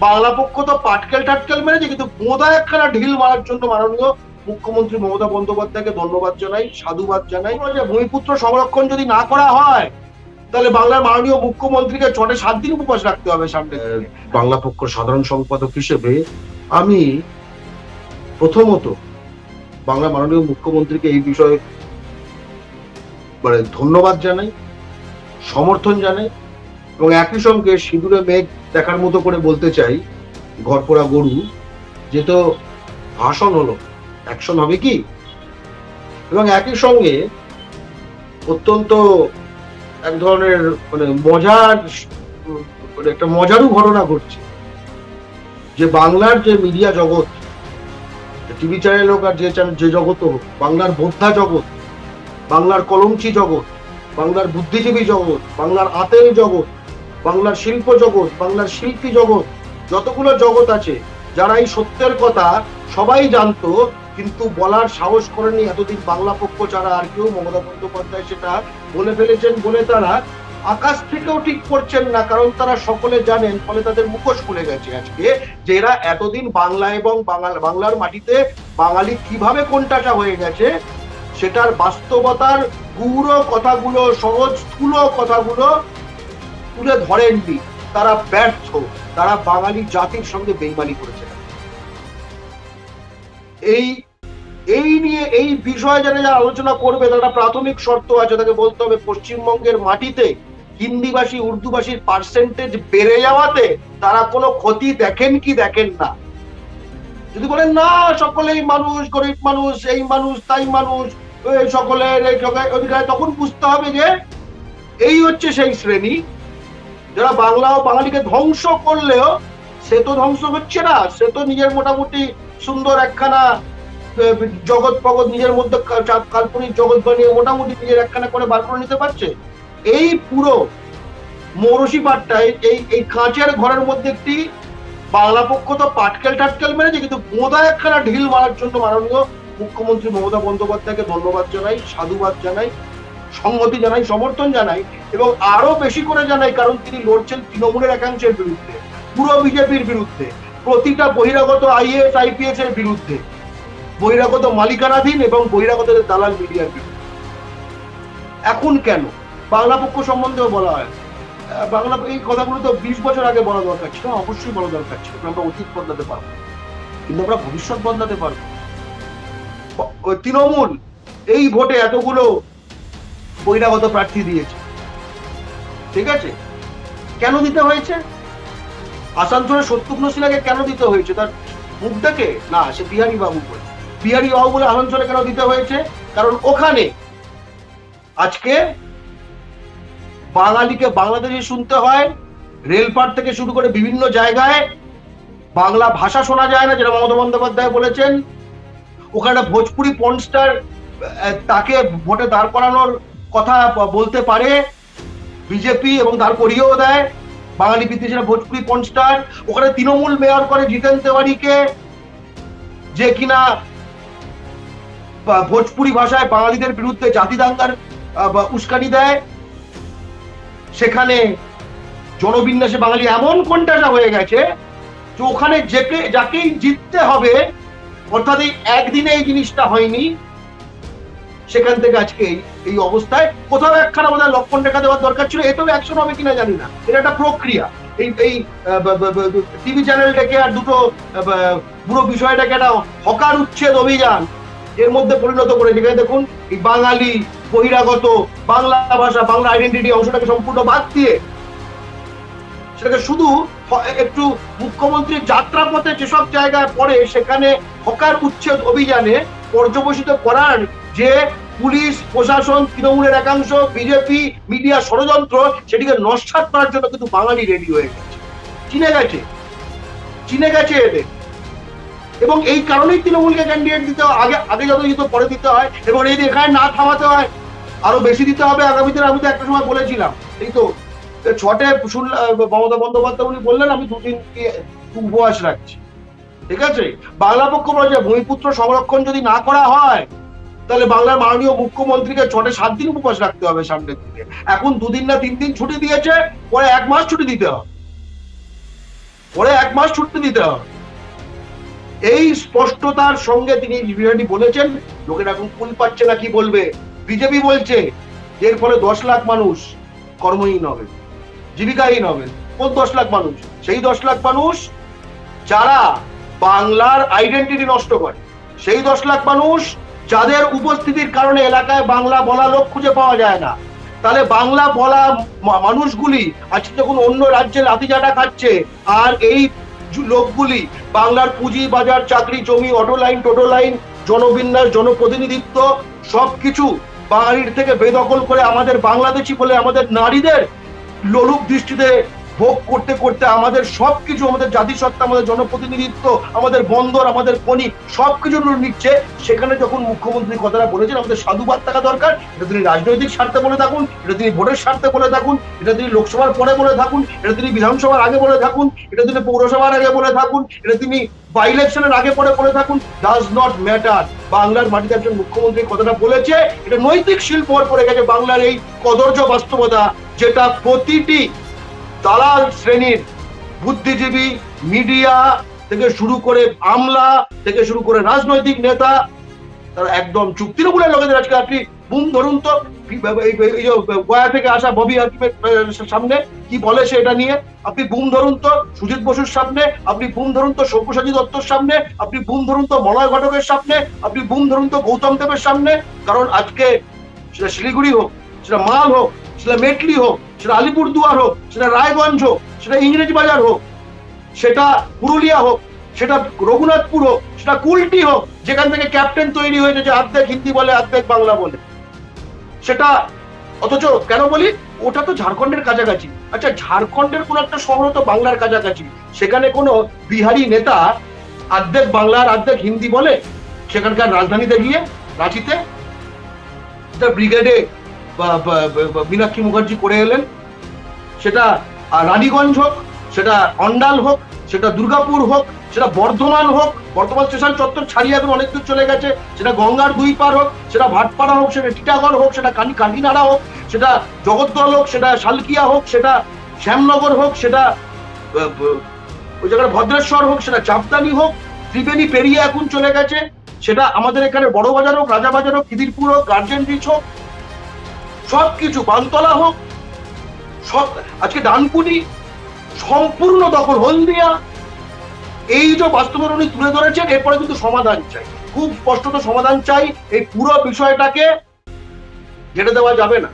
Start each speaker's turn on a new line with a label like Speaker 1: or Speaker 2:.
Speaker 1: বাংলা পক্ষ তো পাটকেল টাটকেল মেরেছে, কিন্তু বোঁদা একখানা ঢিল মারার জন্য মাননীয় মুখ্যমন্ত্রী মমতা বন্দ্যোপাধ্যায়কে ধন্যবাদ জানাই, সাধুবাদ জানাই। ভূমিপুত্র সংরক্ষণ যদি না করা হয় তাহলে বাংলার মাননীয় মুখ্যমন্ত্রীকে 6-7 দিন উপবাস রাখতে হবে সামনে। বাংলা পক্ষ সাধারণ সম্পাদক হিসেবে আমি প্রথমত বাংলা মাননীয় মুখ্যমন্ত্রীকে এই বিষয়ে ধন্যবাদ জানাই, সমর্থন জানাই, এবং একই সঙ্গে সিঁদুরে মেঘ দেখার মতো করে বলতে চাই, ঘরপোড়া গরু যে তো ভাষণ হলো, অ্যাকশন হবে কি? এবং একই সঙ্গে অত্যন্ত এক ধরনের মজার একটা মজারও ঘটনা ঘটছে যে বাংলার যে মিডিয়া জগৎ, টিভি চ্যানেল হোক আর যে জগৎ হোক, বাংলার বোদ্ধা জগৎ, বাংলার কলমচি জগৎ, বাংলার বুদ্ধিজীবী জগৎ, বাংলার আতেল জগৎ, বাংলার শিল্প জগৎ, বাংলার শিল্পী জগৎ, যতগুলো জগৎ আছে, যারা এই সত্যের কথা সবাই জানতো কিন্তু বলার সাহস করেনি এতদিন বাংলা পক্ষ ছাড়া আর কেউ। মমতা বন্দ্যোপাধ্যায় সেটা বলে ফেলেছেন বলে তারা আকাশ থেকেও ঠিক করছেন না, কারণ তারা সকলে জানেন, ফলে তাদের মুখোশ খুলে গেছে আজকে যে এরা এতদিন বাংলা এবং বাংলার মাটিতে বাঙালি কিভাবে কোনটাটা হয়ে গেছে সেটার বাস্তবতার গূঢ় কথাগুলো, সহজ স্থূল কথাগুলো তুলে ধরেননি। তারা ব্যর্থ, তারা বাঙালি জাতির সঙ্গে বেইমানি করেছে। এই নিয়ে এই বিষয়ে যারা আলোচনা করবে তারা প্রাথমিক শর্ত আছে, তাকে বলতে হবে পশ্চিমবঙ্গের মাটিতে হিন্দিভাষী উর্দুভাষীর পার্সেন্টেজ বেড়ে যাওয়াতে তারা কোনো ক্ষতি দেখেন কি দেখেন না। যদি বলেন না সকলেই মানুষ, গরিব মানুষ, এই মানুষ তাই মানুষ, সকলের অধিকার, তখন বুঝতে হবে যে এই হচ্ছে সেই শ্রেণী যারা বাংলা ও বাঙালিকে ধ্বংস করলেও সে তো ধ্বংস হচ্ছে না, সে তো নিজের মোটামুটি সুন্দর একখানা জগৎ পগৎ নিজের মধ্যে কাল্পনিক জগৎ বানিয়ে মোটামুটি নিজের একখানা করে বার করে নিতে পারছে। এই পুরো মৌরসি পাট্টায় এই কাঁচের ঘরের মধ্যে একটি বাংলা পক্ষ তো পাটকেল টাটকেল মেরেছে, কিন্তু বোঁদা একখানা ঢিল মারার জন্য মাননীয় মুখ্যমন্ত্রী মমতা বন্দ্যোপাধ্যায়কে ধন্যবাদ জানাই, সাধুবাদ জানাই, সংহতি জানাই, সমর্থন জানাই, এবং আরো বেশি করে জানাই কারণ তিনি লড়ছেন তৃণমূলের একাংশের বিরুদ্ধে, পুরো বিজেপির বিরুদ্ধে, প্রতিটা বহিরাগত IAS IPS এর বিরুদ্ধে, বহিরাগত মালিকানাধীন এবং বহিরাগত দালাল মিডিয়ার বিরুদ্ধে। এখন কেন বাংলা পক্ষ সম্বন্ধেও বলা হয়, বাংলা এই কথাগুলো তো 20 বছর আগে বলা দরকার ছিল, অবশ্যই বলা দরকার ছিল। আমরা অতীত বদলাতে পারবো কিন্তু আমরা ভবিষ্যৎ বদলাতে পারবো। তৃণমূল এই ভোটে এতগুলো বহিরাগত প্রার্থী দিয়েছে, ঠিক আছে, কেন দিতে হয়েছে? আসানসোলের শত্রুঘ্ন সিনহাকে কেন দিতে হয়েছে? তার মুখ দেখে না, সে বিহারী বাবু বলে, বিহারী বাবু বলে আসানসোলে কেন দিতে হয়েছে? কারণ ওখানে আজকে বাঙালিকে বাংলাদেশে শুনতে হয়, রেলপাট থেকে শুরু করে বিভিন্ন জায়গায় বাংলা ভাষা শোনা যায় না, যেটা মমতা বন্দ্যোপাধ্যায় বলেছেন। ওখানে ভোজপুরি পর্নস্টার তাকে ভোটে দাঁড় করানোর কথা বলতে পারে বিজেপি এবং দাঁড় করিয়েও দেয় বাঙালি বিদ্বেষীরা ভোজপুরি পর্নস্টার। ওখানে তৃণমূল মেয়র করে জিতেন তেওয়ারিকে, যে কিনা ভোজপুরি ভাষায় বাঙালিদের বিরুদ্ধে জাতি দাঙ্গার উস্কানি দেয়। সেখানে জনবিন্যাসে বাঙালি এমন কোনটা হয়ে গেছে যে ওখানে যাকেই জিততে হবে, অর্থাৎ এই একদিনে এই জিনিসটা হয়নি, সেখান থেকে আজকে এই অবস্থায় কোথাও একখানা বোধহয় লক্ষণ রেখা দেওয়ার দরকার ছিল। এতেও অ্যাকশন হবে কিনা জানি না, এটা একটা প্রক্রিয়া। এই টিভি চ্যানেল ডেকে আর দুটো পুরো বিষয়টাকে একটা হকার উচ্ছেদ অভিযান এর মধ্যে পরিণত করে, যেখানে দেখুন এই বাঙালি, বহিরাগত, বাংলা ভাষা, বাংলা আইডেন্টিটি অংশটাকে সম্পূর্ণ বাদ দিয়ে সেটাকে শুধু একটু মুখ্যমন্ত্রীর যাত্রাপথে যেসব জায়গায় পড়ে সেখানে হকার উচ্ছেদ অভিযানে পর্যবসিত করার যে পুলিশ প্রশাসন, তৃণমূলের একাংশ, বিজেপি, মিডিয়া ষড়যন্ত্র, সেটিকে নস্যাৎ করার জন্য কিন্তু বাঙালি রেডি হয়ে গেছে, চিনে গেছে এদের। এবং এই কারণেই তৃণমূলকে ক্যান্ডিডেট দিতে হয়, আগে যত দিত পরে দিতে হয়, এবং এই এখানে না থামাতে হয়, আরো বেশি দিতে হবে আগামীতে। আমি তো একটা সময় বলেছিলাম, এই তো 6টে মমতা বন্দ্যোপাধ্যায় উনি বললেন আমি 2 দিন উপবাস রাখছি, ঠিক আছে। বাংলা পক্ষ বলে যে ভূমিপুত্র সংরক্ষণ যদি না করা হয় তাহলে বাংলার মাননীয় মুখ্যমন্ত্রীকে 6-7 দিন উপবাস রাখতে হবে সামনের দিকে। এখন 2 দিন না 3 দিন ছুটি দিয়েছে, পরে 1 মাস ছুটি দিতে হবে। পরে 1 মাস ছুটি দিতে হবে। এই স্পষ্টতার সঙ্গে তিনি বিষয়টি বলেছেন। লোকেরা এখন কুল পাচ্ছে না, কি বলবে। বিজেপি বলছে এর ফলে 10 লাখ মানুষ কর্মহীন হবে, জীবিকাহীন হবে। কোন 10 লাখ মানুষ? সেই 10 লাখ মানুষ যারা বাংলার আইডেন্টিটি নষ্ট করে, সেই 10 লাখ মানুষ যাদের উপস্থিতির কারণে এলাকায় বাংলা বলা লোক খুঁজে পাওয়া যায় না। তাহলে বাংলা বলা মানুষগুলি আজকে যখন অন্য রাজ্যে লাঠিচাটা খাচ্ছে, আর এই লোকগুলি বাংলার পুঁজি বাজার, চাকরি, জমি, অটো লাইন, টোটো লাইন, জনবিন্যাস, জনপ্রতিনিধিত্ব সবকিছু বাঙালির থেকে বেদখল করে আমাদের বাংলাদেশি বলে আমাদের নারীদের লোলুপ দৃষ্টিতে ভোগ করতে করতে আমাদের সবকিছু, আমাদের জাতিসত্তা, আমাদের জনপ্রতিনিধিত্ব, আমাদের বন্দর, আমাদের খনি সবকিছু নিচ্ছে। সেখানে যখন মুখ্যমন্ত্রী কথাটা বলেছেন, আমাদের সাধুবাদ থাকা দরকার। এটা তিনি রাজনৈতিক স্বার্থে বলে থাকুন, এটা তিনি ভোটের স্বার্থে বলে থাকুন, এটা তিনি লোকসভার পরে বলে থাকুন, এটা তিনি বিধানসভার আগে বলে থাকুন, এটা তিনি পৌরসভার আগে বলে থাকুন, এটা তিনি বাই ইলেকশনের আগে পরে বলে থাকুন, ডাজ নট ম্যাটার। বাংলার মাটিতে একজন মুখ্যমন্ত্রী কথাটা বলেছে, এটা নৈতিক শিল্প পড়ে গেছে বাংলার এই কদর্য বাস্তবতা, যেটা প্রতিটি দালাল শ্রেণীর বুদ্ধিজীবী, মিডিয়া থেকে শুরু করে আমলা থেকে শুরু করে রাজনৈতিক নেতা, তারা একদম চুপ। তৃণমূলের লোকেদের আজকে আপনি বুম ধরুন তো, গয়া থেকে আসা ববি হাকিমের সামনে কি বলে সে এটা নিয়ে, আপনি বুম ধরুন তো সুজিত বসুর সামনে, আপনি বুম ধরুন তো সব্যসাচী দত্তর সামনে, আপনি বুম ধরুন তো মলয় ঘটকের সামনে, আপনি বুম ধরুন তো গৌতম দেবের সামনে। কারণ আজকে সেটা শিলিগুড়ি হোক, সেটা মাল হোক, সেটা মেটলি হোক, সেটা আলিপুরদুয়ার হোক, সেটা রায়গঞ্জ হোক, সেটা ইংরেজ বাজার হোক, সেটা পুরুলিয়া হোক, সেটা রঘুনাথপুর হোক, সেটা কুলটি হোক, যেখান থেকে ক্যাপ্টেন তৈরি হয়েছে যে অর্ধেক হিন্দি বলে অর্ধেক বাংলা বলে, সেটা অথচ কেন বলি ওটা তো ঝাড়খণ্ডের কাছাকাছি। আচ্ছা, ঝাড়খণ্ডের কোন একটা শহর তো বাংলার কাছাকাছি, সেখানে কোনো বিহারি নেতা অর্ধেক বাংলার অর্ধেক হিন্দি বলে সেখানকার রাজধানীতে গিয়ে রাঁচিতে ব্রিগেডে মীনাক্ষী মুখার্জি করে এলেন। সেটা রানীগঞ্জ হোক, সেটা অন্ডাল হোক, সেটা দুর্গাপুর হোক, সেটা বর্ধমান হোক, বর্ধমান স্টেশন চত্বর ছাড়িয়ে এখন অনেক দূর চলে গেছে, সেটা গঙ্গার দুই পার হোক, সেটা ভাটপাড়া হোক, সেটা টিটাগড় হোক, সেটা কাকিনাড়া হোক, সেটা জগদ্দল হোক, সেটা শালকিয়া হোক, সেটা শ্যামনগর হোক, সেটা ওই জায়গায় ভদ্রেশ্বর হোক, সেটা চাপদানি হোক, ত্রিবেণী পেরিয়ে এখন চলে গেছে, সেটা আমাদের এখানে বড় বাজার হোক, রাজাবাজার হোক, খিদিরপুর হোক, গার্জেন রিচ হোক, সবকিছু বানতলা হোক, সব আজকে ডানকুনি সম্পূর্ণ দখল, হলদিয়া। এই যে বাস্তবতা উনি তুলে ধরেছেন, এরপরে কিন্তু সমাধান চাই, খুব স্পষ্টত সমাধান চাই। এই পুরো বিষয়টাকে ঘেটে দেওয়া যাবে না।